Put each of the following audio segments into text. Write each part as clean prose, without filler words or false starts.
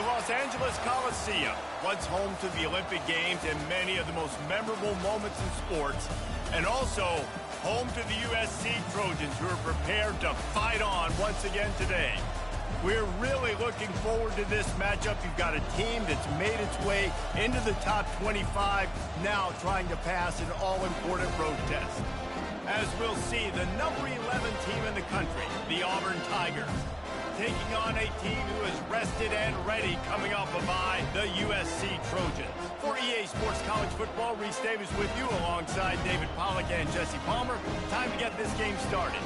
The Los Angeles Coliseum, once home to the Olympic Games and many of the most memorable moments in sports, and also home to the USC Trojans, who are prepared to fight on once again today. We're really looking forward to this matchup. You've got a team that's made its way into the top 25, now trying to pass an all-important road test. As we'll see, the number 11 team in the country, the Auburn Tigers, taking on a team who is rested and ready coming off a bye, the USC Trojans. For EA Sports College Football, Reese Davis with you alongside David Pollack and Jesse Palmer. Time to get this game started.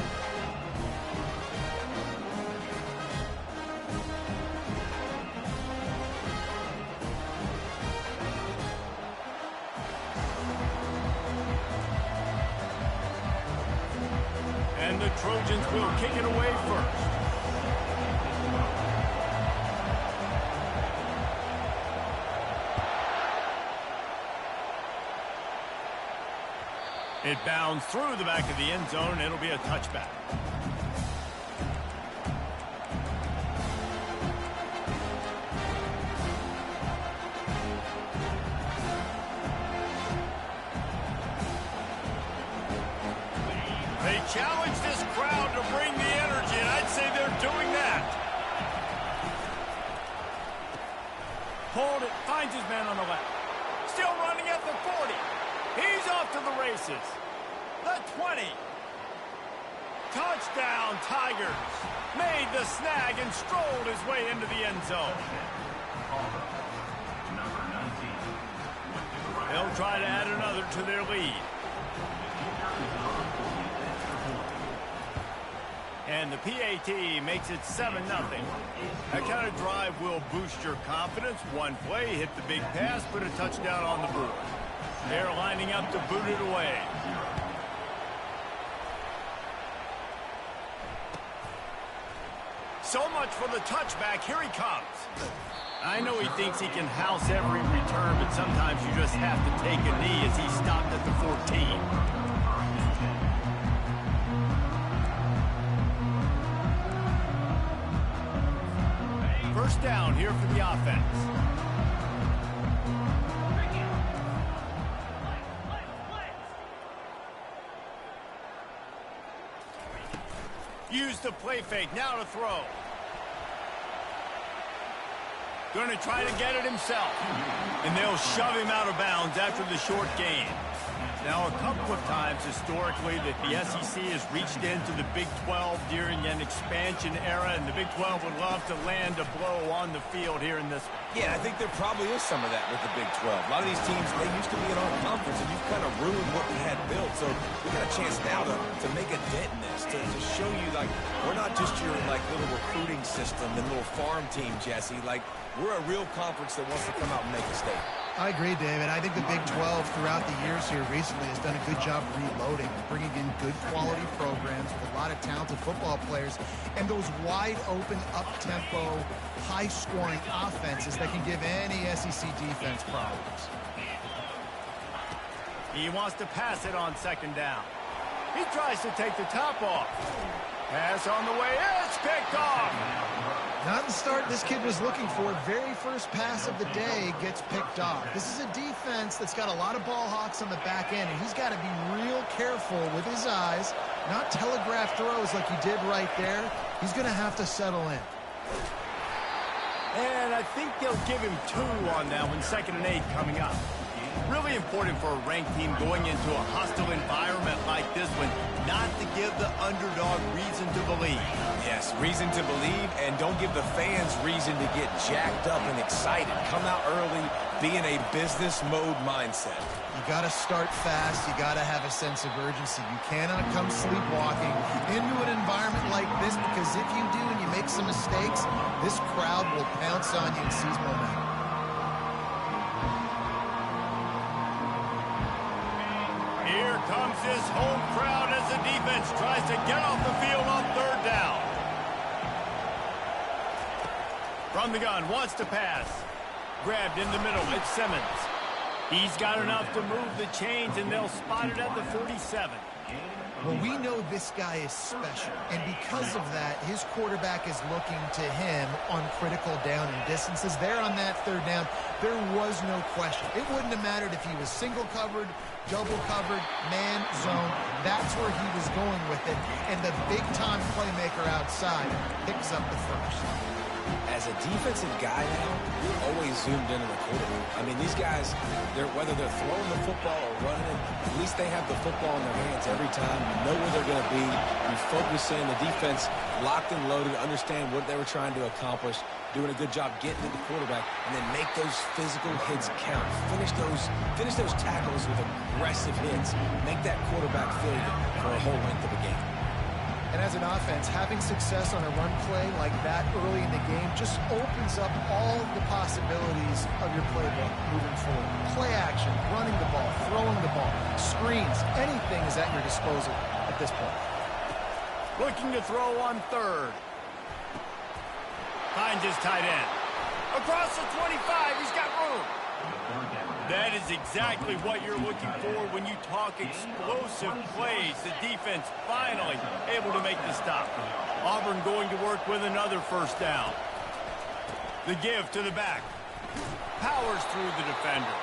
And the Trojans will kick it away first. It bounds through the back of the end zone, and it'll be a touchback. They challenge this crowd to bring the energy, and I'd say they're doing that. Hold it, finds his man on the left. Still running at the 40. He's off to the races. The 20. Touchdown, Tigers. Made the snag and strolled his way into the end zone. They'll try to add another to their lead. And the PAT makes it 7-0. That kind of drive will boost your confidence. One play, hit the big pass, put a touchdown on the board. They're lining up to boot it away. So much for the touchback. Here he comes. I know he thinks he can house every return, but sometimes you just have to take a knee as he stopped at the 14. First down here for the offense. Use the play fake, now to throw. Going to try to get it himself. And they'll shove him out of bounds after the short gain. Now, a couple of times historically that the SEC has reached into the Big 12 during an expansion era, and the Big 12 would love to land a blow on the field here in this one. Yeah, I think there probably is some of that with the Big 12. A lot of these teams, they used to be in our conference, and you've kind of ruined what we had built. So we got a chance now to make a dent in this, to show you, like, we're not just your, like, little recruiting system and little farm team, Jesse. Like, we're a real conference that wants to come out and make a statement. I agree, David. I think the Big 12 throughout the years here recently has done a good job reloading and bringing in good quality programs with a lot of talented football players and those wide open, up-tempo, high-scoring offenses that can give any SEC defense problems. He wants to pass it on second down. He tries to take the top off. Pass on the way. It's picked off. Not the start this kid was looking for. Very first pass of the day gets picked off. This is a defense that's got a lot of ball hawks on the back end, and he's got to be real careful with his eyes, not telegraph throws like he did right there. He's going to have to settle in. And I think they'll give him 2 on that one, 2nd and 8 coming up. Really important for a ranked team going into a hostile environment like this one, not to give the underdog reason to believe. Yes, reason to believe, and don't give the fans reason to get jacked up and excited. Come out early, be in a business mode mindset. You got to start fast. You got to have a sense of urgency. You cannot come sleepwalking into an environment like this, because if you do and you make some mistakes, this crowd will pounce on you and seize momentum. Here comes his home crowd as the defense tries to get off the field on 3rd down. From the gun, wants to pass. Grabbed in the middle, it's Simmons. He's got enough to move the chains, and they'll spot it at the 47. Well, we know this guy is special, and because of that, his quarterback is looking to him on critical down and distances. There on that third down, there was no question. It wouldn't have mattered if he was single covered, double covered, man, zone. That's where he was going with it, and the big-time playmaker outside picks up the first. As a defensive guy now, you're always zoomed in on the quarterback. I mean, these guys, whether they're throwing the football or running it, at least they have the football in their hands every time. You know where they're going to be. You focus in. The defense locked and loaded, understand what they were trying to accomplish, doing a good job getting to the quarterback, and then make those physical hits count. Finish those tackles with aggressive hits. Make that quarterback feel you for a whole length of a game. And as an offense, having success on a run play like that early in the game just opens up all the possibilities of your playbook moving forward. Play action, running the ball, throwing the ball, screens, anything is at your disposal at this point. Looking to throw on third. Finds his tight end. Across the 25, he's got room. That is exactly what you're looking for when you talk explosive plays. The defense finally able to make the stop. Auburn going to work with another first down. The give to the back. Powers through the defender.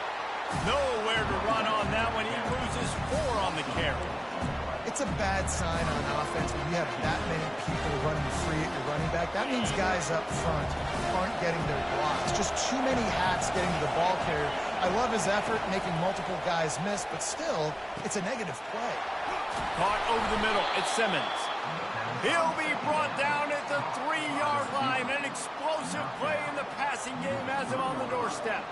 Nowhere to run on that one. He loses 4 on the carry. It's a bad sign on offense when you have that many people running free at your running back. That means guys up front aren't getting their blocks. Just too many hats getting to the ball carrier. I love his effort making multiple guys miss, but still, it's a negative play. Caught over the middle. It's Simmons. He'll be brought down at the 3-yard line. An explosive play in the passing game has him on the doorstep.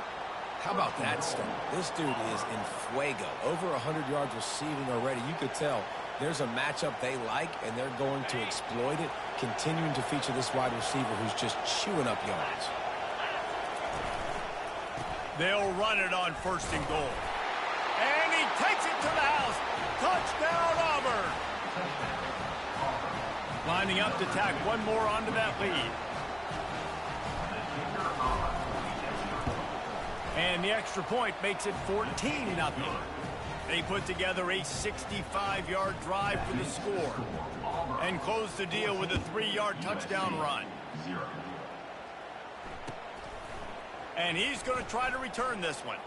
How about that stuff? This dude is in fuego. Over 100 yards receiving already. You could tell there's a matchup they like, and they're going to exploit it, continuing to feature this wide receiver who's just chewing up yards. They'll run it on first and goal. And he takes it to the house. Touchdown, Auburn. Lining up to tack one more onto that lead. And the extra point makes it 14-0. They put together a 65-yard drive for the score and close the deal with a 3-yard touchdown run. And he's going to try to return this one.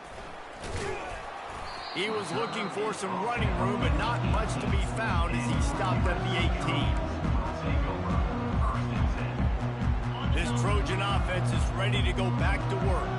He was looking for some running room, but not much to be found as he stopped at the 18. This Trojan offense is ready to go back to work.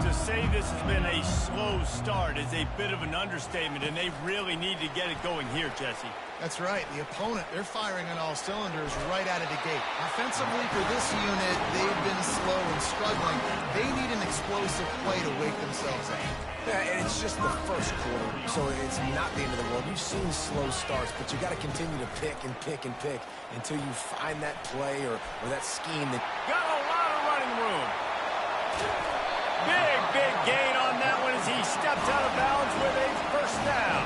To say this has been a slow start is a bit of an understatement, and they really need to get it going here, Jesse. That's right. The opponent, they're firing on all cylinders right out of the gate. Offensively for this unit, they've been slow and struggling. They need an explosive play to wake themselves up. Yeah, and it's just the first quarter, so it's not the end of the world. You've seen slow starts, but you got to continue to pick and pick and pick until you find that play or that scheme that... Got a lot of running room. Big gain on that one as he steps out of bounds with a first down.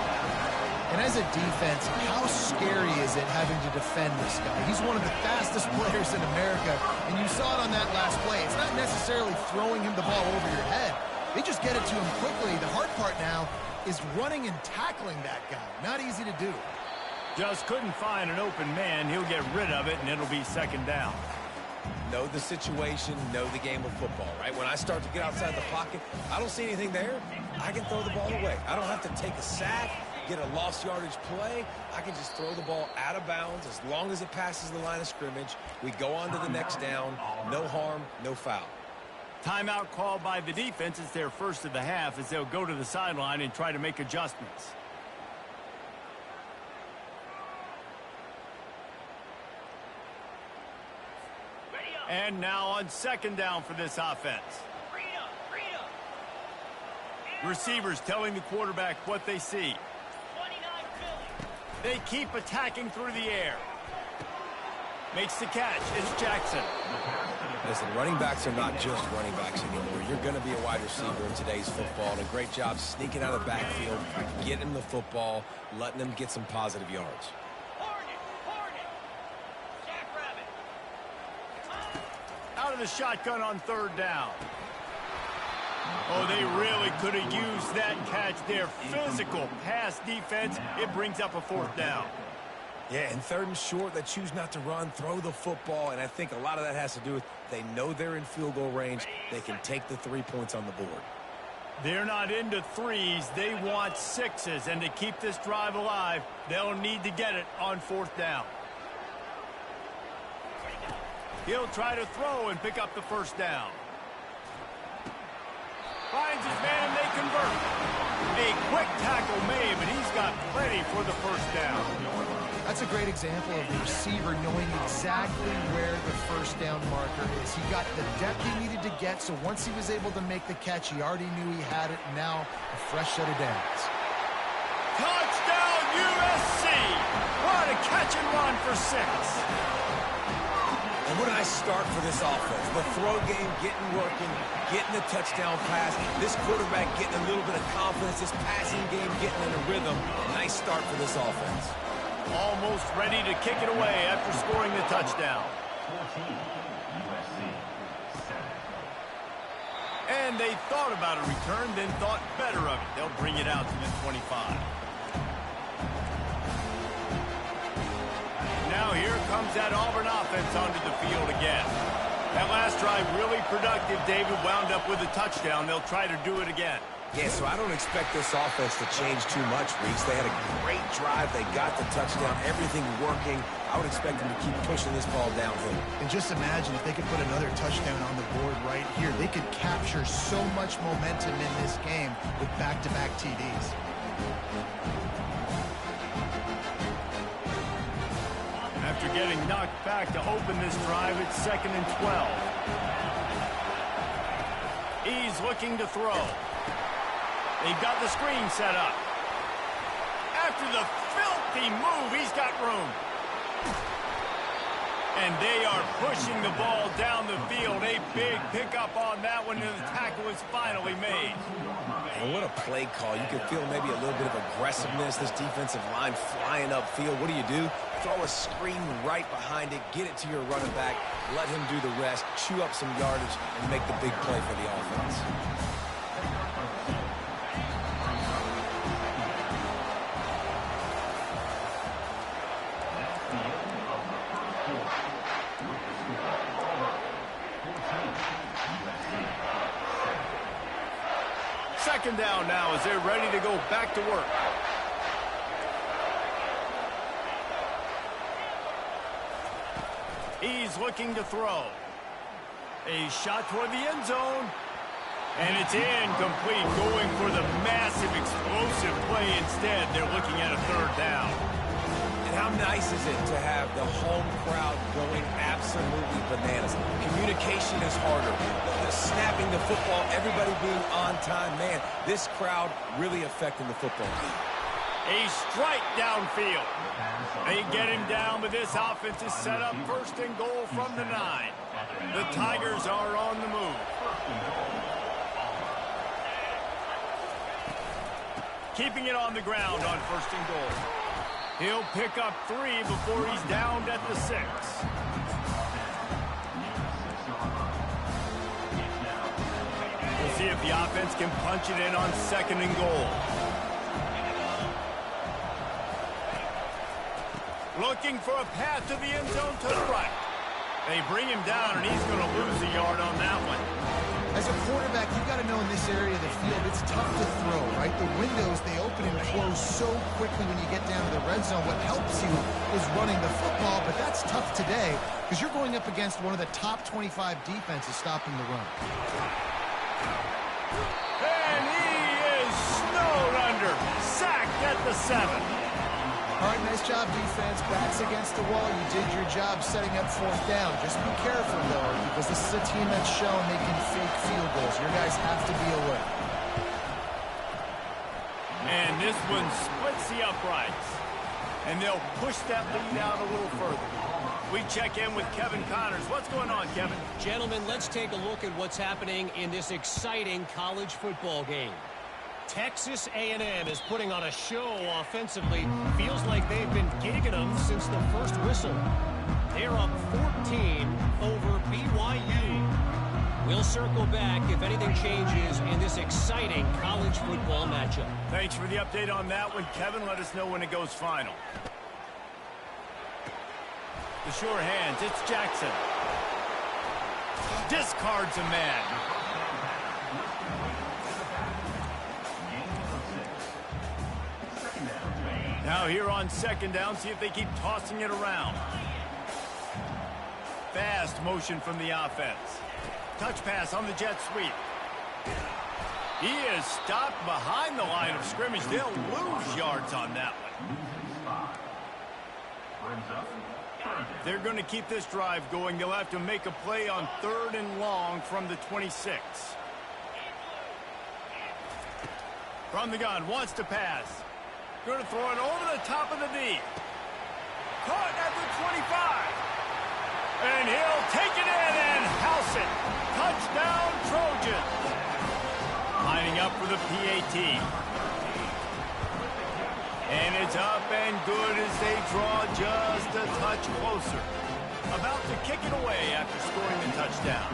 And as a defense, how scary is it having to defend this guy? He's one of the fastest players in America, and you saw it on that last play. It's not necessarily throwing him the ball over your head. They just get it to him quickly. The hard part now is running and tackling that guy. Not easy to do. Just couldn't find an open man. He'll get rid of it, and it'll be second down. Know the situation, know the game of football, right? When I start to get outside the pocket, I don't see anything there, I can throw the ball away. I don't have to take a sack, get a lost yardage play. I can just throw the ball out of bounds as long as it passes the line of scrimmage. We go on to the next down. No harm, no foul. Timeout called by the defense. It's their first of the half as they'll go to the sideline and try to make adjustments. And now on second down for this offense. Receivers telling the quarterback what they see. They keep attacking through the air. Makes the catch. It's Jackson. Listen, running backs are not just running backs anymore. You're going to be a wide receiver in today's football. And a great job sneaking out of the backfield, getting them the football, letting them get some positive yards. Out of the shotgun on third down. Oh, they really could have used that catch there. Physical pass defense. It brings up a 4th down. Yeah, and 3rd and short, they choose not to run, throw the football, and I think a lot of that has to do with they know they're in field goal range. They can take the 3 points on the board. They're not into 3s. They want 6s, and to keep this drive alive, they'll need to get it on 4th down. He'll try to throw and pick up the 1st down. Finds his man, they convert. A quick tackle made, but he's got plenty for the 1st down. That's a great example of the receiver knowing exactly where the 1st down marker is. He got the depth he needed to get, so once he was able to make the catch, he already knew he had it, and now a fresh set of downs. Touchdown, USC! What a catch and run for 6. And what a nice start for this offense. The throw game getting working, getting the touchdown pass. This quarterback getting a little bit of confidence. This passing game getting in a rhythm. Nice start for this offense. Almost ready to kick it away after scoring the touchdown. And they thought about a return, then thought better of it. They'll bring it out to the 25. Now here comes that Auburn offense onto the field again. That last drive really productive. David wound up with a touchdown. They'll try to do it again. Yeah, so I don't expect this offense to change too much, Reese. They had a great drive. They got the touchdown. Everything working. I would expect them to keep pushing this ball downhill. And just imagine if they could put another touchdown on the board right here. They could capture so much momentum in this game with back-to-back TDs. After getting knocked back to open this drive, it's 2nd and 12. He's looking to throw. They've got the screen set up. After the filthy move, he's got room. And they are pushing the ball down the field. A big pickup on that one, and the tackle is finally made. And what a play call. You can feel maybe a little bit of aggressiveness. This defensive line flying upfield. What do? Throw a screen right behind it. Get it to your running back. Let him do the rest. Chew up some yardage and make the big play for the offense. Second down now as they're ready to go back to work. He's looking to throw. A shot toward the end zone. And it's incomplete, going for the massive explosive play instead. They're looking at a 3rd down. And how nice is it to have the home crowd going absolutely bananas? Communication is harder. The snapping the football, everybody being on time. Man, this crowd really affecting the football game. A strike downfield. They get him down, but this offense is set up 1st and goal from the 9. The Tigers are on the move. Keeping it on the ground on 1st and goal. He'll pick up 3 before he's downed at the 6. We'll see if the offense can punch it in on 2nd and goal. Looking for a path to the end zone to the right. They bring him down, and he's going to lose a yard on that one. As a quarterback, you've got to know in this area of the field, it's tough to throw, right? The windows, they open and close so quickly when you get down to the red zone. What helps you is running the football, but that's tough today because you're going up against one of the top 25 defenses stopping the run. And he is snowed under. Sacked at the 7. All right, nice job, defense. Backs against the wall. You did your job setting up 4th down. Just be careful, though, because this is a team that's shown they can fake field goals. Your guys have to be alert. And this one splits the uprights. And they'll push that lead out a little further. We check in with Kevin Connors. What's going on, Kevin? Gentlemen, let's take a look at what's happening in this exciting college football game. Texas A&M is putting on a show offensively. Feels like they've been gigging them since the first whistle. They're up 14 over BYU. We'll circle back if anything changes in this exciting college football matchup. Thanks for the update on that one, Kevin. Let us know when it goes final. The sure hands, it's Jackson. Discards a man. Now here on second down, see if they keep tossing it around. Fast motion from the offense. Touch pass on the jet sweep. He is stopped behind the line of scrimmage. They'll lose yards on that one. They're going to keep this drive going. They'll have to make a play on 3rd and long from the 26. From the gun, wants to pass. Going to throw it over the top of the knee. Caught at the 25. And he'll take it in and house it. Touchdown, Trojans. Lining up for the PAT. And it's up and good as they draw just a touch closer. About to kick it away after scoring the touchdown.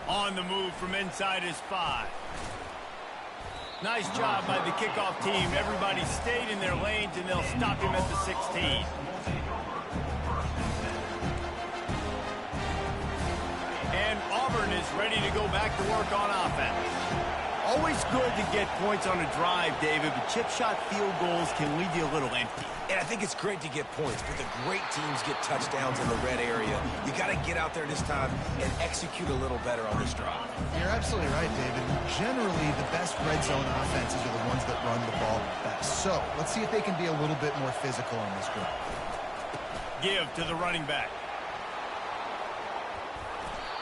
On the move from inside his 5. Nice job by the kickoff team. Everybody stayed in their lanes, and they'll stop him at the 16. And Auburn is ready to go back to work on offense. Always good to get points on a drive, David, but chip shot field goals can leave you a little empty. And I think it's great to get points, but the great teams get touchdowns in the red area. You got to get out there this time and execute a little better on this drive. You're absolutely right, David. Generally, the best red zone offenses are the ones that run the ball best. So let's see if they can be a little bit more physical on this drive. Give to the running back.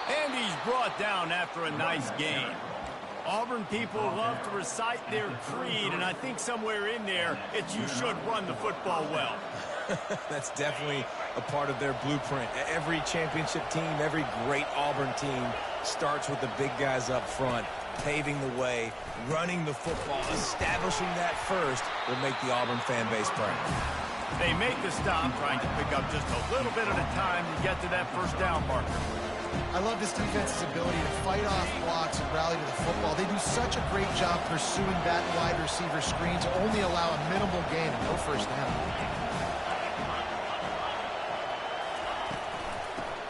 And he's brought down after a nice gain. Auburn people love to recite their creed, and I think somewhere in there, it's you should run the football well. That's definitely a part of their blueprint. Every championship team, every great Auburn team starts with the big guys up front, paving the way, running the football, establishing that first will make the Auburn fan base proud. They make the stop, trying to pick up just a little bit at a time to get to that first down marker. I love this defense's ability to fight off blocks and rally to the football. They do such a great job pursuing that wide receiver screen to only allow a minimal gain and no first down.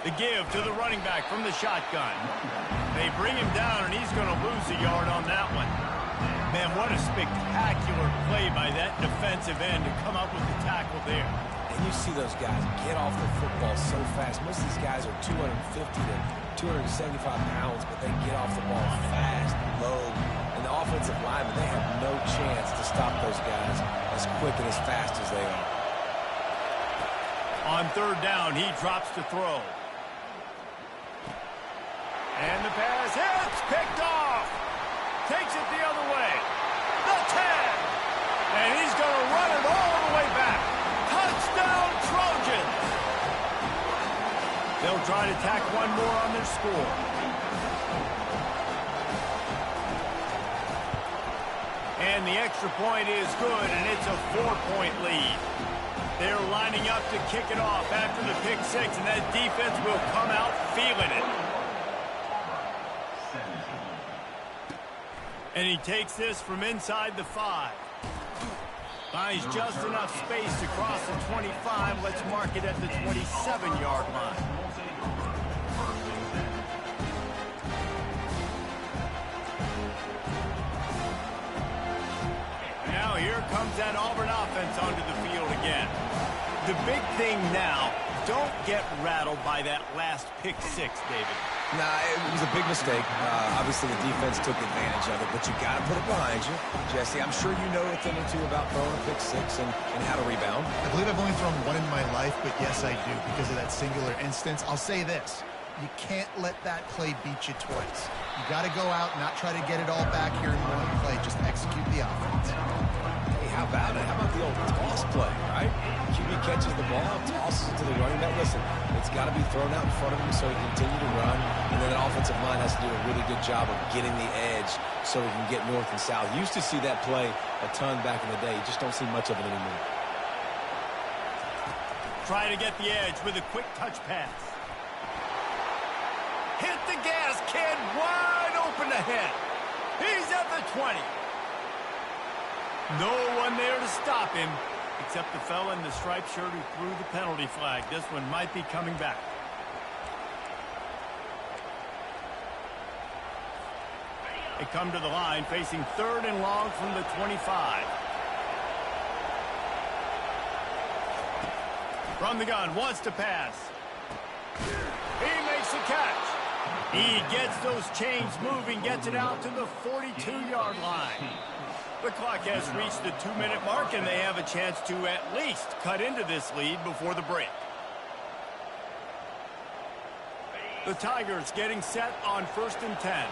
The give to the running back from the shotgun. They bring him down, and he's going to lose a yard on that one. Man, what a spectacular play by that defensive end to come up with the tackle there. And you see those guys get off the football so fast. Most of these guys are 250 to 275 pounds, but they get off the ball fast, low. And the offensive linemen, they have no chance to stop those guys as quick and as fast as they are. On 3rd down, he drops to throw. And the pass hits, picked off. Takes it the other way. The 10. And he's going to run it all the way back. Touchdown, Trojans. They'll try to tack one more on their score. And the extra point is good, and it's a 4-point lead. They're lining up to kick it off after the pick 6, and that defense will come out feeling it. And he takes this from inside the 5. Finds just enough space to cross the 25. Let's mark it at the 27-yard line. Now here comes that Auburn offense onto the field again. The big thing now, don't get rattled by that last pick 6, David. Nah, it was a big mistake. Obviously, the defense took advantage of it, but you got to put it behind you. Jesse, I'm sure you know a thing or two about throwing a pick 6 and how to rebound. I believe I've only thrown one in my life, but yes, I do because of that singular instance. I'll say this. You can't let that play beat you twice. You got to go out and not try to get it all back here in one play. Just execute the offense. Hey, how about it? How about the old toss play, right? QB catches the ball, tosses it to the running back. Listen, it's got to be thrown out in front of him so he can continue to run. And then the offensive line has to do a really good job of getting the edge so he can get north and south. You used to see that play a ton back in the day. You just don't see much of it anymore. try to get the edge with a quick touch pass. Hit the gas, kid. Wide open ahead. He's at the 20. No one there to stop him, except the fella in the striped shirt who threw the penalty flag. This one might be coming back. They come to the line facing 3rd and long from the 25. From the gun, wants to pass. He makes the catch. He gets those chains moving, gets it out to the 42-yard line. The clock has reached the 2-minute mark, and they have a chance to at least cut into this lead before the break. The Tigers getting set on 1st and 10.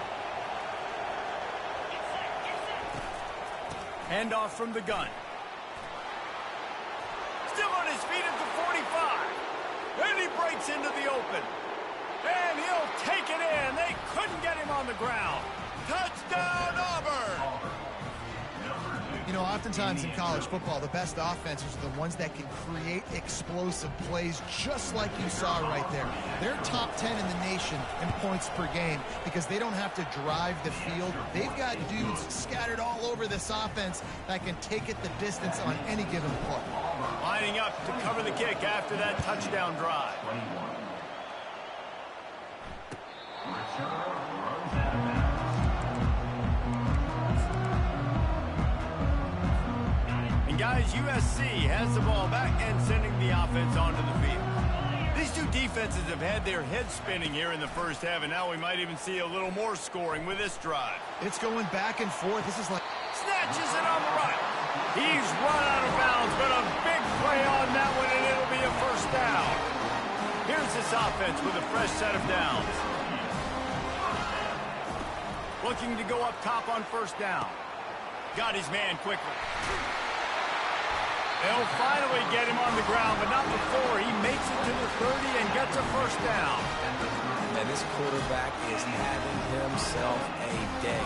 Handoff from the gun. Still on his feet at the 45. And he breaks into the open. And he'll take it in. They couldn't get him on the ground. Touchdown, Auburn! You know, oftentimes in college football, the best offenses are the ones that can create explosive plays, just like you saw right there. They're top 10 in the nation in points per game because they don't have to drive the field. They've got dudes scattered all over this offense that can take it the distance on any given play. Lining up to cover the kick after that touchdown drive. Guys, USC has the ball back and sending the offense onto the field. These two defenses have had their heads spinning here in the first half, and now we might even see a little more scoring with this drive. It's going back and forth. This is like... Snatches it on the right. He's run out of bounds, but a big play on that one, and it'll be a first down. Here's this offense with a fresh set of downs. Looking to go up top on first down. Got his man quickly. They'll finally get him on the ground, but not before he makes it to the 30 and gets a first down. And this quarterback is having himself a day.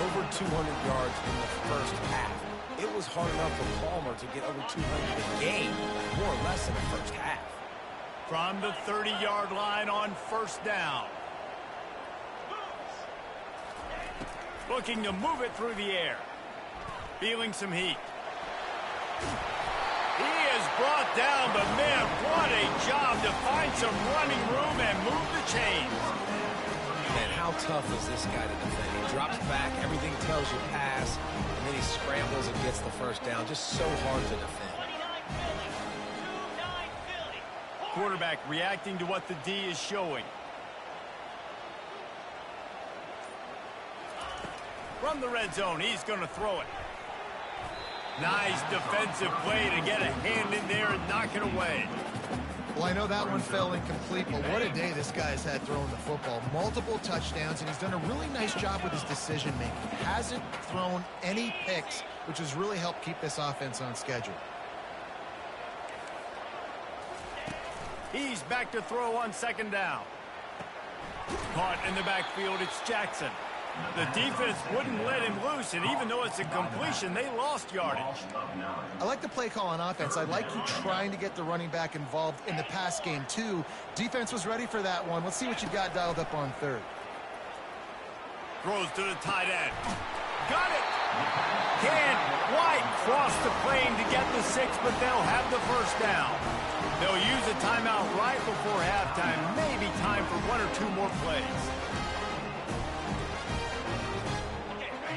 Over 200 yards in the first half. It was hard enough for Palmer to get over 200 a game, more or less in the first half. From the 30-yard line on first down. Looking to move it through the air. Feeling some heat. He is brought down, but man, what a job to find some running room and move the chains. Man, how tough is this guy to defend? He drops back, everything tells you pass, and then he scrambles and gets the first down. Just so hard to defend. Quarterback reacting to what the D is showing. From the red zone, he's going to throw it. Nice defensive play to get a hand in there and knock it away. Well, I know that one fell incomplete, but what a day this guy's had throwing the football. Multiple touchdowns, and he's done a really nice job with his decision-making. Hasn't thrown any picks, which has really helped keep this offense on schedule. He's back to throw on second down. Caught in the backfield, it's Jackson. The defense wouldn't let him loose, and even though it's a completion, they lost yardage. I like the play call on offense. I like you trying to get the running back involved in the pass game, too. Defense was ready for that one. Let's see what you've got dialed up on third. Throws to the tight end. Got it! Can't quite cross the plane to get the 6, but they'll have the first down. They'll use a timeout right before halftime. Maybe time for 1 or 2 more plays.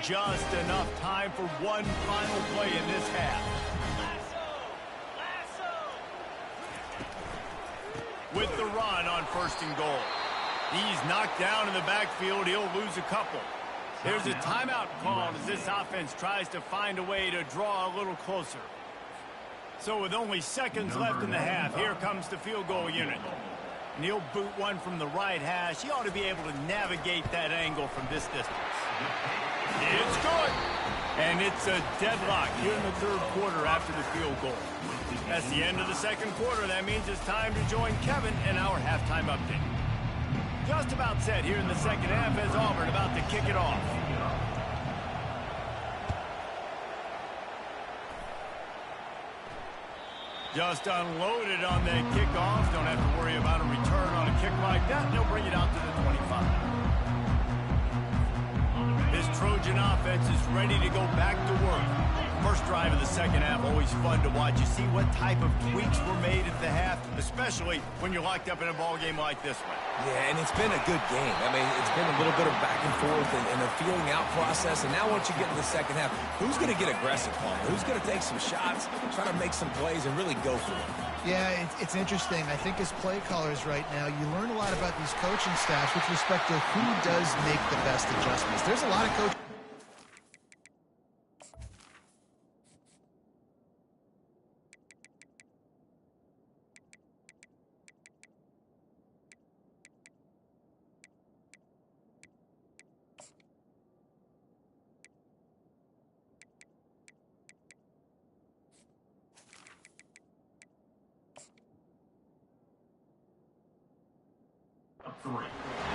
Just enough time for one final play in this half. With the run on first and goal. He's knocked down in the backfield. He'll lose a couple. There's a timeout called as this offense tries to find a way to draw a little closer. So with only seconds left in the half, here comes the field goal unit. And he'll boot one from the right hash. He ought to be able to navigate that angle from this distance. It's good. And it's a deadlock here in the third quarter after the field goal. That's the end of the second quarter. That means it's time to join Kevin in our halftime update. Just about set here in the second half as Auburn about to kick it off. Just unloaded on that kickoff. Don't have to worry about a return on a kick like that. They'll bring it out to the 25. This Trojan offense is ready to go back to work. First drive of the second half, always fun to watch. You see what type of tweaks were made at the half, especially when you're locked up in a ball game like this one. Yeah, and it's been a good game. I mean, it's been a little bit of back and forth and a feeling out process. And now once you get to the second half, who's going to get aggressive, Paul? Who's going to take some shots, try to make some plays, and really go for it? Yeah, it's interesting. I think as play callers right now, you learn a lot about these coaching staffs with respect to who does make the best adjustments. There's a lot of coaches.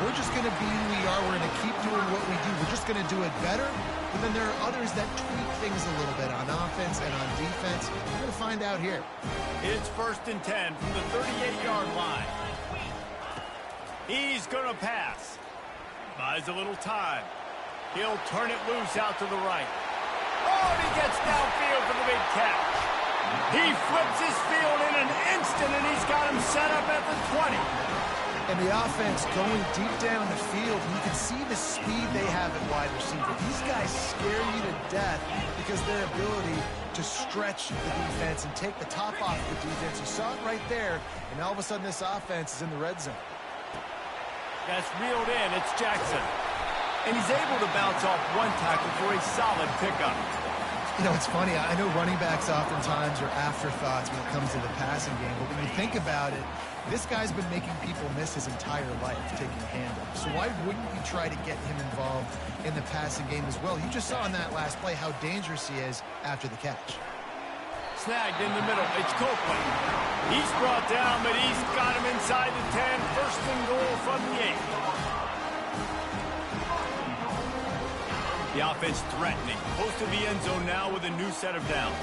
We're just going to be who we are. We're going to keep doing what we do. We're just going to do it better. But then there are others that tweak things a little bit on offense and on defense. We're going to find out here. It's 1st and 10 from the 38-yard line. He's going to pass. Buys a little time. He'll turn it loose out to the right. Oh, and he gets downfield for the big catch. He flips his field in an instant, and he's got him set up at the 20. And the offense going deep down the field, you can see the speed they have at wide receiver. These guys scare you to death because their ability to stretch the defense and take the top off the defense. You saw it right there, and all of a sudden this offense is in the red zone. That's reeled in. It's Jackson. And he's able to bounce off one tackle for a solid pickup. You know, it's funny. I know running backs oftentimes are afterthoughts when it comes to the passing game, but when you think about it, this guy's been making people miss his entire life taking handoffs. So why wouldn't you try to get him involved in the passing game as well? You just saw in that last play how dangerous he is after the catch. Snagged in the middle. It's Copeland. He's brought down, but he's got him inside the 10. 1st and goal from the 8. The offense threatening. Close to the end zone now with a new set of downs.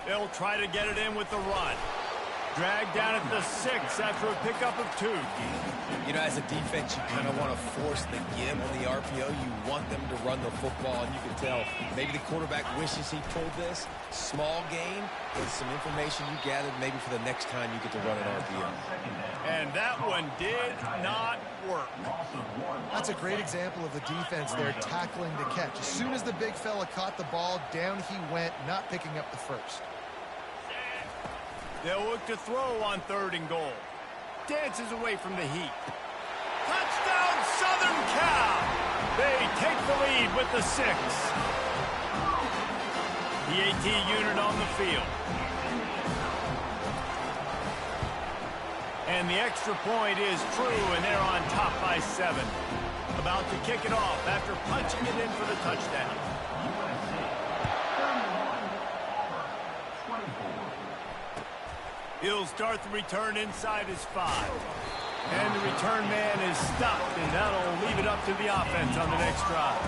They'll try to get it in with the run. Dragged down at the 6 after a pickup of 2. You know, as a defense, you kind of want to force the give on the RPO. You want them to run the football, and you can tell maybe the quarterback wishes he pulled this. Small gain, but some information you gathered maybe for the next time you get to run an RPO. And that one did not work. That's a great example of the defense there tackling the catch. As soon as the big fella caught the ball, down he went, not picking up the first. They'll look to throw on 3rd and goal. Dances away from the heat. Touchdown, Southern Cal! They take the lead with the 6. The AT unit on the field. And the extra point is true, and they're on top by 7. About to kick it off after punching it in for the touchdown. He'll start the return inside his 5. And the return man is stopped, and that'll leave it up to the offense on the next drive.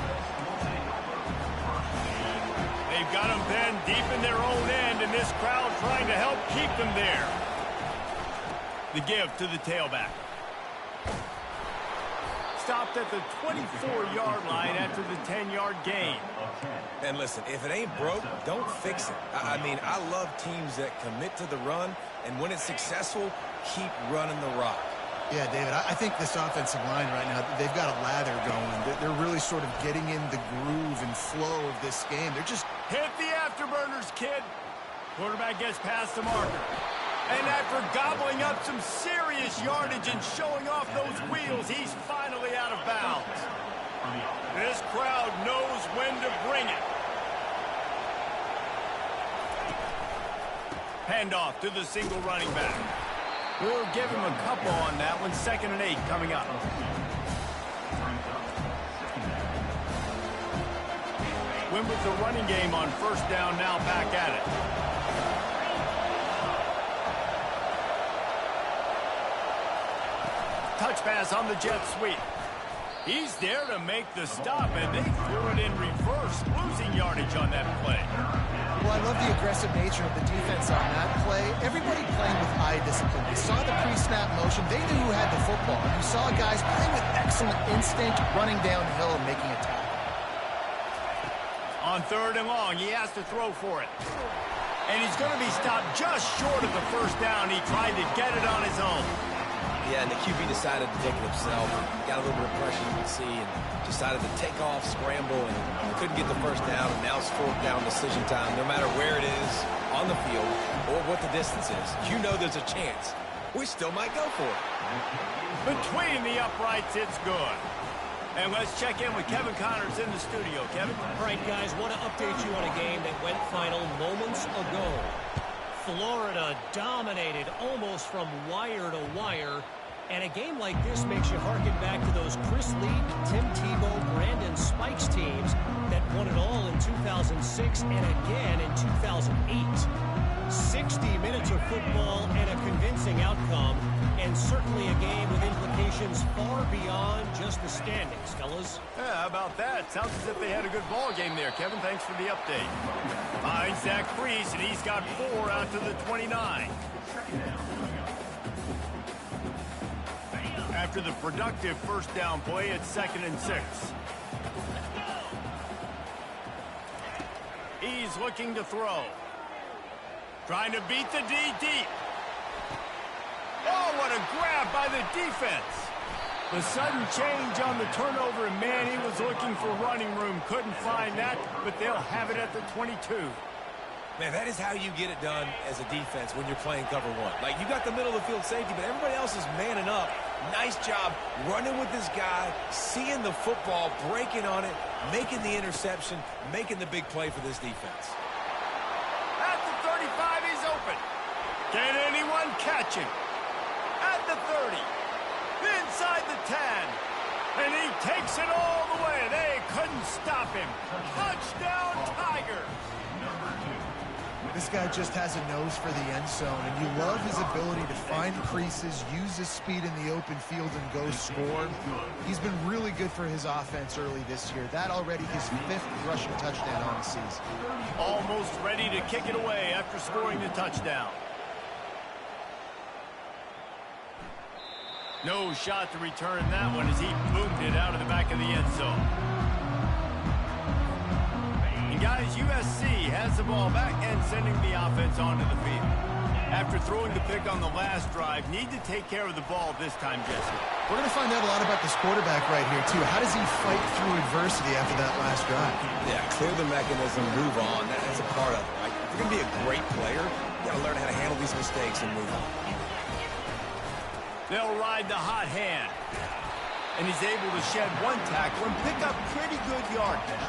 They've got them then deep in their own end, and this crowd trying to help keep them there. The give to the tailback. Stopped at the 24-yard line after the 10-yard gain. And listen, if it ain't broke, don't fix it. I mean, I love teams that commit to the run, and when it's successful, keep running the rock. Yeah, David, I think this offensive line right now, they've got a lather going. They're really sort of getting in the groove and flow of this game. They're just... Hit the afterburners, kid. Quarterback gets past the marker. And after gobbling up some serious yardage and showing off those wheels, he's finally out of bounds. This crowd knows when to bring it. Handoff to the single running back. We'll give him a couple on that one. 2nd and 8 coming up. Win with the running game on 1st down, now back at it. Touch pass on the jet sweep. He's there to make the stop, and they threw it in reverse, losing yardage on that play. Well, I love the aggressive nature of the defense on that play. Everybody playing with eye discipline. They saw the pre-snap motion. They knew who had the football. You saw guys playing with excellent instinct, running downhill and making a tackle. On 3rd and long, he has to throw for it. And he's going to be stopped just short of the first down. He tried to get it on his own. Yeah, and the QB decided to take it himself. Got a little bit of pressure, you can see, and decided to take off, scramble, and couldn't get the first down. And now it's 4th down decision time. No matter where it is on the field or what the distance is, you know there's a chance. We still might go for it. Between the uprights, it's good. And let's check in with Kevin Connors in the studio. Kevin? All right, guys, want to update you on a game that went final moments ago. Florida dominated almost from wire to wire. And a game like this makes you harken back to those Chris Lee, Tim Tebow, Brandon Spikes teams that won it all in 2006 and again in 2008. 60 minutes of football and a convincing outcome, and certainly a game with implications far beyond just the standings, fellas. Yeah, how about that? Sounds as if they had a good ball game there, Kevin. Thanks for the update. Finds that crease, and he's got 4 out to the 29. After the productive first down play, it's 2nd and 6. He's looking to throw. Trying to beat the D deep. Oh, what a grab by the defense. The sudden change on the turnover, and man, he was looking for running room. Couldn't find that, but they'll have it at the 22. Man, that is how you get it done as a defense when you're playing cover 1. Like, you got the middle of the field safety, but everybody else is manning up. Nice job running with this guy, seeing the football, breaking on it, making the interception, making the big play for this defense. At the 35, he's open. Can anyone catch him? At the 30, inside the 10, and he takes it all the way. They couldn't stop him. Touchdown, Tiger. This guy just has a nose for the end zone, and you love his ability to find creases, use his speed in the open field, and go score. He's been really good for his offense early this year. That already his 5th rushing touchdown on the season. Almost ready to kick it away after scoring the touchdown. No shot to return that one as he boomed it out of the back of the end zone. Guys, USC has the ball back and sending the offense onto the field. After throwing the pick on the last drive, need to take care of the ball this time, Jesse. We're going to find out a lot about this quarterback right here, too. How does he fight through adversity after that last drive? Yeah, clear the mechanism, move on. That's a part of it, right? If you're going to be a great player, you got to learn how to handle these mistakes and move on. They'll ride the hot hand. And he's able to shed 1 tackle and pick up pretty good yardage.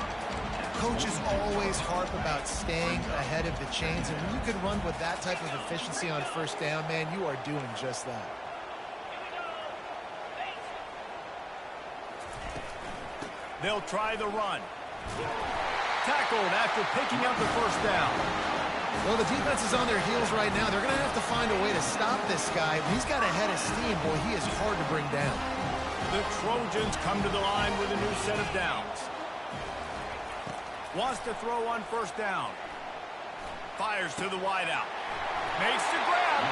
Coaches always harp about staying ahead of the chains, and when you can run with that type of efficiency on first down, man, you are doing just that. They'll try the run. Tackled after picking up the first down. Well, the defense is on their heels right now. They're going to have to find a way to stop this guy. He's got a head of steam. Boy, he is hard to bring down. The Trojans come to the line with a new set of downs. Wants to throw on first down. Fires to the wideout. Makes the grab.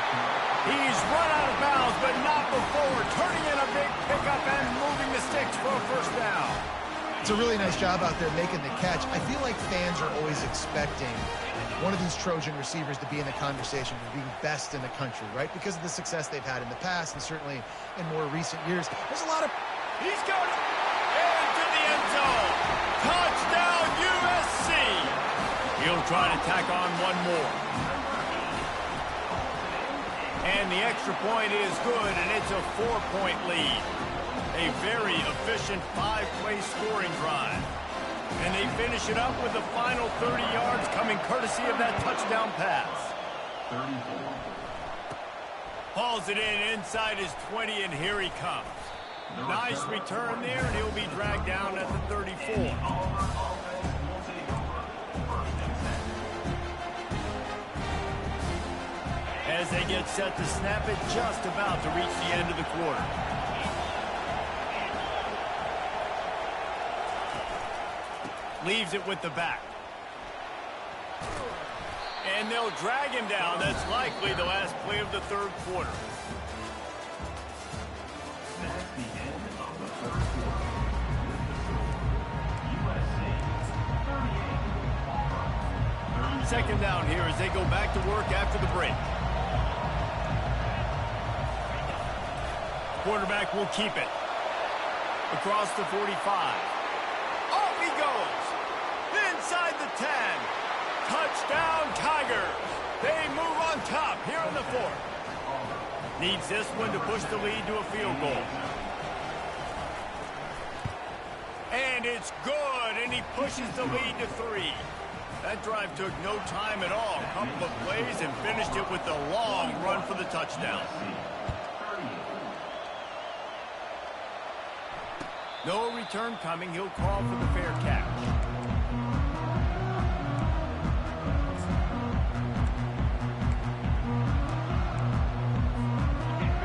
He's run out of bounds, but not before. Turning in a big pickup and moving the sticks for a first down. It's a really nice job out there making the catch. I feel like fans are always expecting one of these Trojan receivers to be in the conversation for being best in the country, right? Because of the success they've had in the past and certainly in more recent years. There's a lot of... He's going into the end zone. Touchdown, USC. He'll try to tack on one more. And the extra point is good, and it's a 4-point lead. A very efficient 5-play scoring drive. And they finish it up with the final 30 yards coming courtesy of that touchdown pass. 34. Hauls it in inside his 20, and here he comes. Nice return there, and he'll be dragged down at the 34. As they get set to snap it, just about to reach the end of the quarter. Leaves it with the back. And they'll drag him down. That's likely the last play of the third quarter. That's the end of the third quarter. USA 38. Second down here as they go back to work after the break. Quarterback will keep it. Across the 45. Off he goes. Inside the 10. Touchdown, Tigers. They move on top here in the fourth. Needs this one to push the lead to a field goal. And it's good, and he pushes the lead to 3. That drive took no time at all. A couple of plays and finished it with a long run for the touchdown. No return coming. He'll call for the fair catch.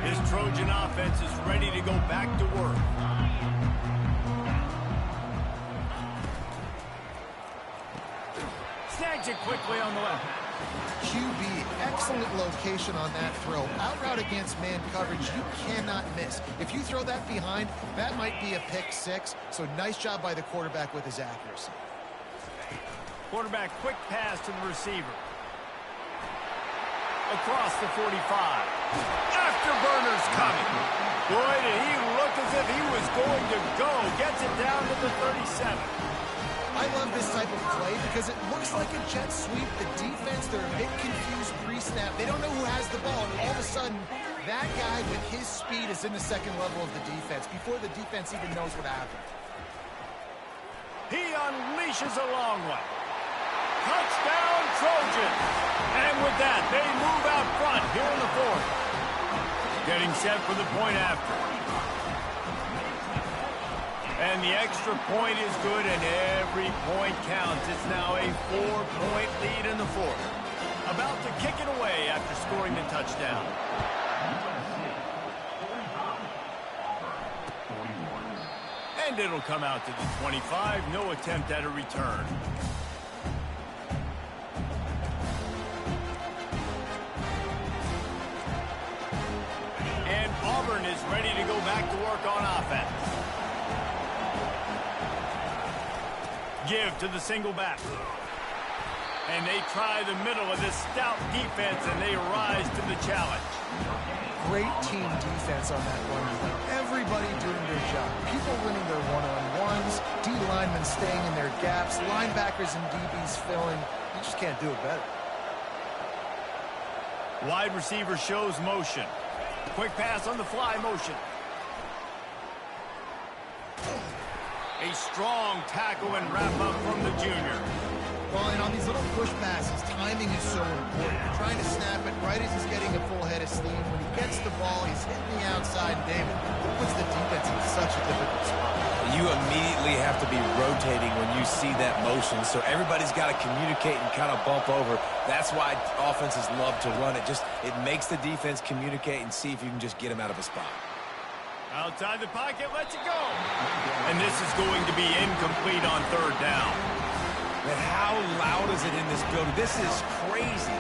This Trojan offense is ready to go back to work. Snags it quickly on the left. QB, excellent location on that throw. Out route against man coverage, you cannot miss. If you throw that behind, that might be a pick 6. So nice job by the quarterback with his accuracy. Quarterback quick pass to the receiver. Across the 45. Afterburner's coming. Boy, did he look as if he was going to go. Gets it down to the 37. I love this type of play because it looks like a jet sweep. The defense, they're a bit confused pre-snap. They don't know who has the ball, and all of a sudden, that guy with his speed is in the second level of the defense before the defense even knows what happened. He unleashes a long one. Touchdown, Trojans. And with that, they move out front here in the fourth. Getting set for the point after. And the extra point is good, and every point counts. It's now a 4-point lead in the fourth. About to kick it away after scoring the touchdown. And it'll come out to the 25. No attempt at a return. And Auburn is ready to go back to work on offense. Give to the single back. And they try the middle of this stout defense, and they rise to the challenge. Great team defense on that one. Everybody doing their job. People winning their one-on-ones, D linemen staying in their gaps, linebackers and DBs filling. You just can't do it better. Wide receiver shows motion. Quick pass on the fly motion. A strong tackle and wrap up from the junior. Well, and on these little push passes, timing is so important. You're trying to snap it right as he's getting a full head of steam. When he gets the ball, he's hitting the outside. David, that puts the defense in such a difficult spot. You immediately have to be rotating when you see that motion, so everybody's got to communicate and kind of bump over. That's why offenses love to run it. It makes the defense communicate and see if you can just get him out of a spot. Outside the pocket, lets it go. And this is going to be incomplete on third down. Man, how loud is it in this building? This is crazy.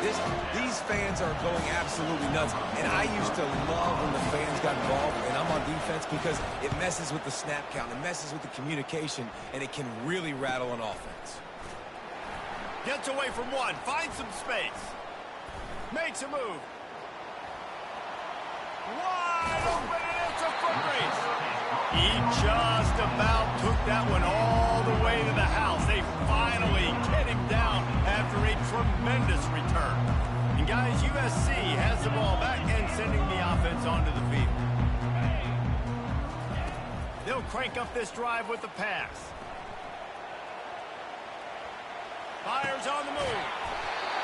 These fans are going absolutely nuts. And I used to love when the fans got involved, and I'm on defense, because it messes with the snap count. It messes with the communication, and it can really rattle an offense. Gets away from one, finds some space. Makes a move. Wide open, and it's a foot race. He just about took that one all the way to the house. They finally get him down after a tremendous return. And guys, USC has the ball back and sending the offense onto the field. They'll crank up this drive with the pass. Fires on the move.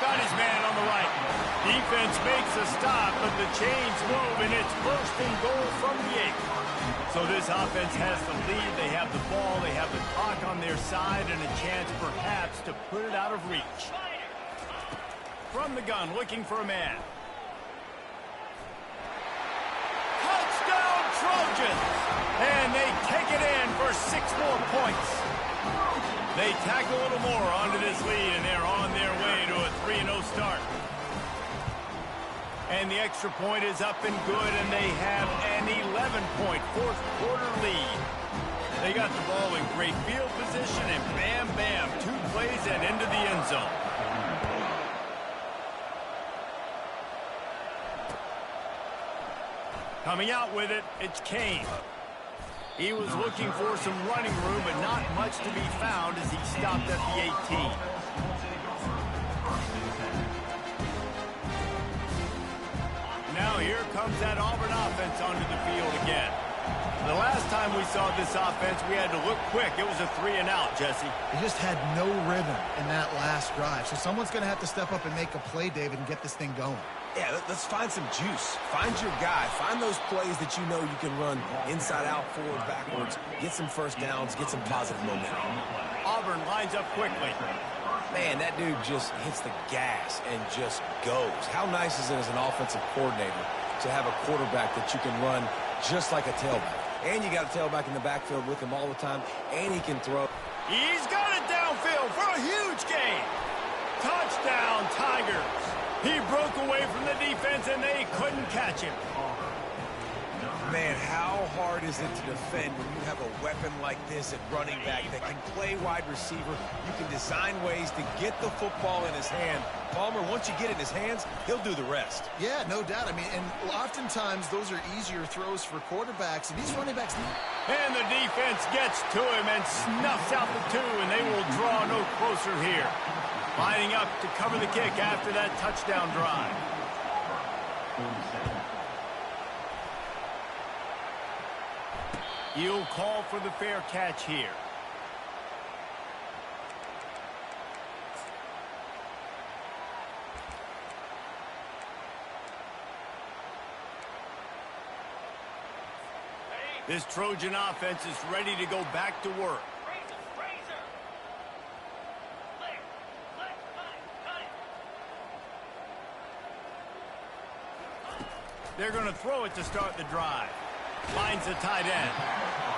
Got his man on the right. Defense makes a stop, but the chains move, and it's first and goal from the 8. So this offense has the lead. They have the ball. They have the clock on their side and a chance perhaps to put it out of reach. From the gun, looking for a man. Touchdown, Trojans! And they take it in for 6 more points. They tack a little more onto this lead, and they're on their way to a 3-0 start. And the extra point is up and good, and they have an 11-point fourth-quarter lead. They got the ball in great field position, and bam, bam, 2 plays and into the end zone. Coming out with it, it's Kane. He was looking for some running room, but not much to be found as he stopped at the 18. Now here comes that Auburn offense onto the field again. The last time we saw this offense, we had to look quick. It was a 3-and-out, Jesse. They just had no rhythm in that last drive. So someone's going to have to step up and make a play, David, and get this thing going. Yeah, let's find some juice. Find your guy. Find those plays that you know you can run inside out, forward, backwards. Get some first downs. Get some positive momentum. Auburn lines up quickly. Man, that dude just hits the gas and just goes. How nice is it as an offensive coordinator to have a quarterback that you can run just like a tailback? And you got a tailback in the backfield with him all the time, and he can throw. He's got it downfield for a huge gain. Touchdown, Tigers. He broke away from the defense, and they couldn't catch him. Man, how hard is it to defend when you have a weapon like this at running back that can play wide receiver? You can design ways to get the football in his hand. Palmer, once you get it in his hands, he'll do the rest. Yeah, no doubt. I mean, and oftentimes those are easier throws for quarterbacks, and these running backs... And the defense gets to him and snuffs out the 2, and they will draw no closer here. Lining up to cover the kick after that touchdown drive. He'll call for the fair catch here. This Trojan offense is ready to go back to work. They're going to throw it to start the drive. Finds the tight end.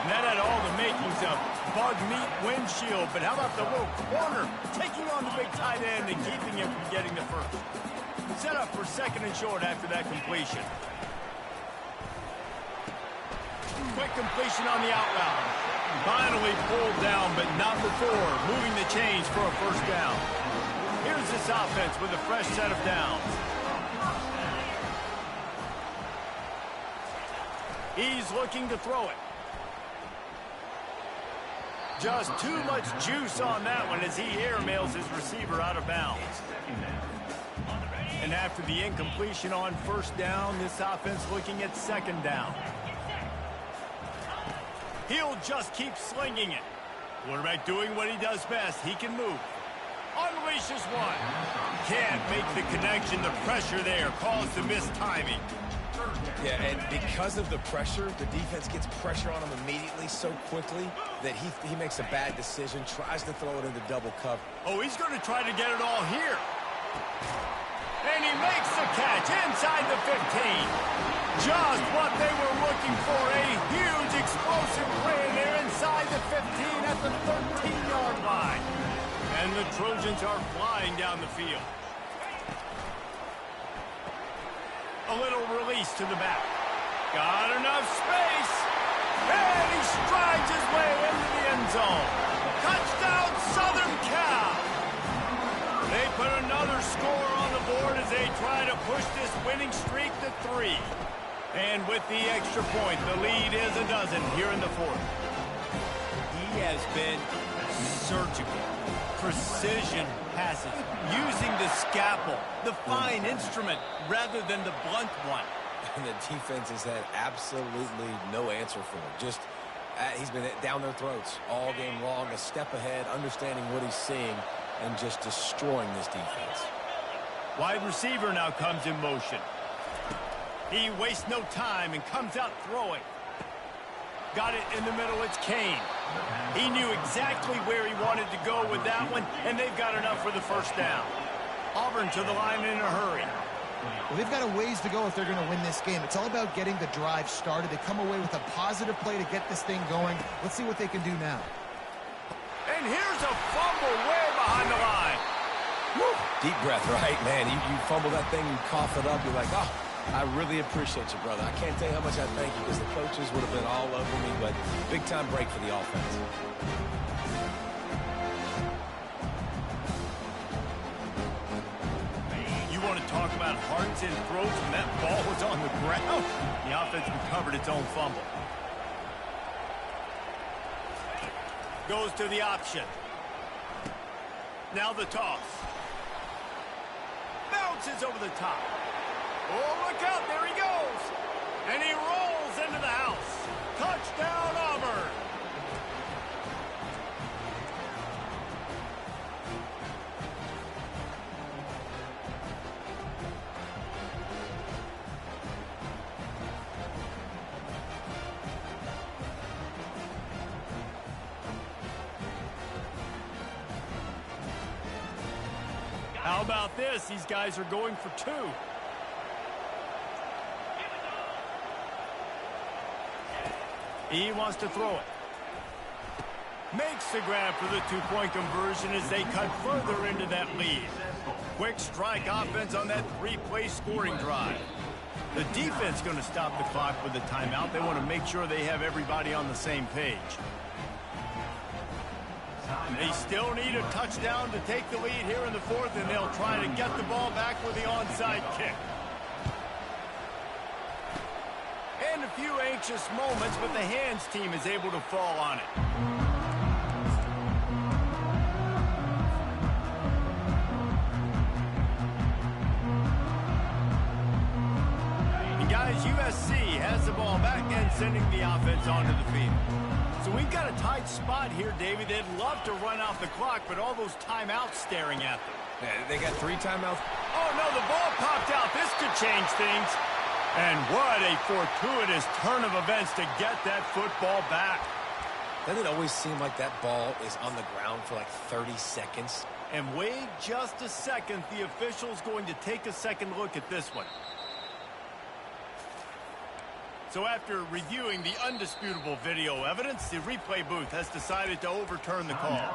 And that had all the makings of bug meat windshield. But how about the little corner taking on the big tight end and keeping him from getting the first? Set up for second and short after that completion. Quick completion on the out route. Finally pulled down, but not before moving the chains for a first down. Here's this offense with a fresh set of downs. He's looking to throw it. Just too much juice on that one as he airmails his receiver out of bounds. And after the incompletion on first down, this offense looking at second down. He'll just keep slinging it. Quarterback doing what he does best. He can move. Unleashes one. Can't make the connection. The pressure there caused the missed timing. Yeah, and because of the pressure, the defense gets pressure on him immediately so quickly that he makes a bad decision, tries to throw it into double cover. Oh, he's going to try to get it all here. And he makes the catch inside the 15. Just what they were looking for, a huge explosive play there inside the 15 at the 13-yard line. And the Trojans are flying down the field. A little release to the back. Got enough space. And he strides his way into the end zone. Touchdown, Southern Cal. They put another score on the board as they try to push this winning streak to 3. And with the extra point, the lead is a dozen here in the fourth. He has been surgical. Precision passes, using the scalpel, the fine instrument, rather than the blunt one. And the defense has had absolutely no answer for him. Just, he's been down their throats all game long, a step ahead, understanding what he's seeing, and just destroying this defense. Wide receiver now comes in motion. He wastes no time and comes out throwing. Got it in the middle, it's Kane. He knew exactly where he wanted to go with that one, and they've got enough for the first down. Auburn to the line in a hurry. Well, they've got a ways to go if they're going to win this game. It's all about getting the drive started. They come away with a positive play to get this thing going. Let's see what they can do now. And And here's a fumble way behind the line. Woo. Deep breath, right, man? You fumble that thing, you cough it up, you're like, oh, I really appreciate you, brother. I can't tell you how much I thank you because the coaches would have been all over me, but big-time break for the offense. You want to talk about hearts and throats when that ball was on the ground? The offense recovered its own fumble. Goes to the option. Now the toss. Bounces over the top. Oh, look out, there he goes. And he rolls into the house. Touchdown, Auburn. How about this? These guys are going for two. He wants to throw it. Makes the grab for the two-point conversion as they cut further into that lead. Quick strike offense on that three-play scoring drive. The defense going to stop the clock with a timeout. They want to make sure they have everybody on the same page. They still need a touchdown to take the lead here in the fourth, and they'll try to get the ball back with the onside kick. And a few anxious moments, but the hands team is able to fall on it. And guys, USC has the ball back and sending the offense onto the field. So we've got a tight spot here, David. They'd love to run out the clock, but all those timeouts staring at them. Yeah, they got 3 timeouts. Oh, no, the ball popped out. This could change things. And what a fortuitous turn of events to get that football back. Doesn't it always seem like that ball is on the ground for like 30 seconds? And wait just a second. The official's going to take a second look at this one. So after reviewing the undisputable video evidence, the replay booth has decided to overturn the call.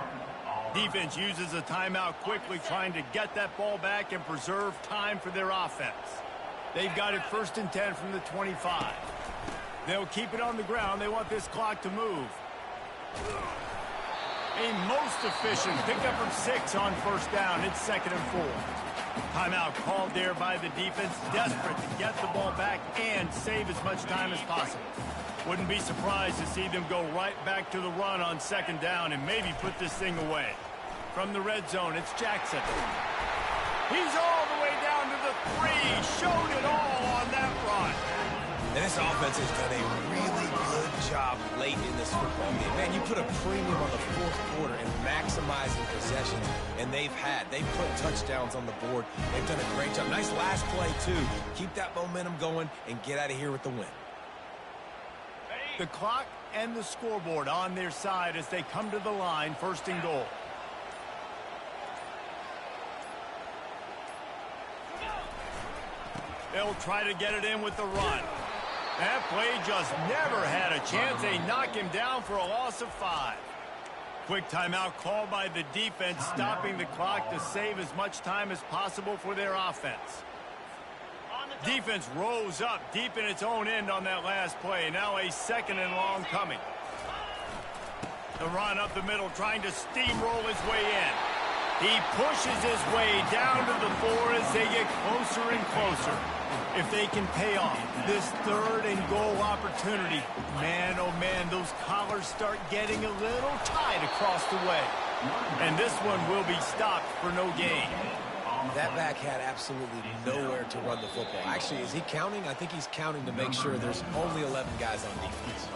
Defense uses a timeout quickly, trying to get that ball back and preserve time for their offense. They've got it 1st and 10 from the 25. They'll keep it on the ground. They want this clock to move. A most efficient pickup of 6 on 1st down. It's 2nd and 4. Timeout called there by the defense, desperate to get the ball back and save as much time as possible. Wouldn't be surprised to see them go right back to the run on 2nd down and maybe put this thing away. From the red zone, it's Jackson. He's all the way down to the 3. Showed it all on that run. And this offense has done a really good job late in this football game. Man, you put a premium on the 4th quarter and maximizing possessions, and they've put touchdowns on the board. They've done a great job. Nice last play, too. Keep that momentum going and get out of here with the win. The clock and the scoreboard on their side as they come to the line, 1st and goal. They'll try to get it in with the run. That play just never had a chance. They knock him down for a loss of 5. Quick timeout called by the defense, stopping the clock to save as much time as possible for their offense. Defense rose up deep in its own end on that last play. Now a 2nd and long coming. The run up the middle, trying to steamroll his way in. He pushes his way down to the 4 as they get closer and closer. If they can pay off this 3rd and goal opportunity, man, oh man, those collars start getting a little tight across the way. And this one will be stopped for no gain. That back had absolutely nowhere to run the football. Actually, is he counting? I think he's counting to make sure there's only 11 guys on defense.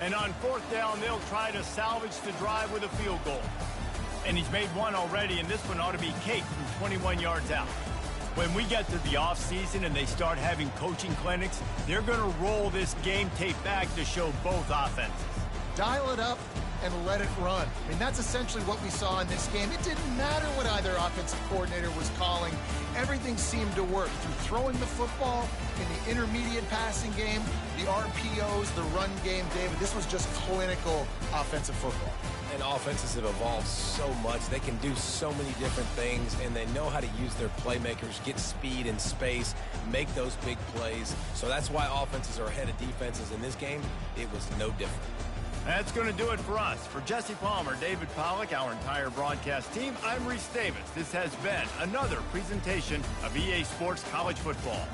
And on 4th down, they'll try to salvage the drive with a field goal. And he's made one already, and this one ought to be cake from 21 yards out. When we get to the offseason and they start having coaching clinics, they're going to roll this game tape back to show both offenses. Dial it up and let it run. I mean, that's essentially what we saw in this game. It didn't matter what either offensive coordinator was calling. Everything seemed to work. Through throwing the football, in the intermediate passing game, the RPOs, the run game, David, this was just clinical offensive football. And offenses have evolved so much. They can do so many different things, and they know how to use their playmakers, get speed and space, make those big plays. So that's why offenses are ahead of defenses in this game. It was no different. That's going to do it for us. For Jesse Palmer, David Pollack, our entire broadcast team, I'm Reese Davis. This has been another presentation of EA Sports College Football.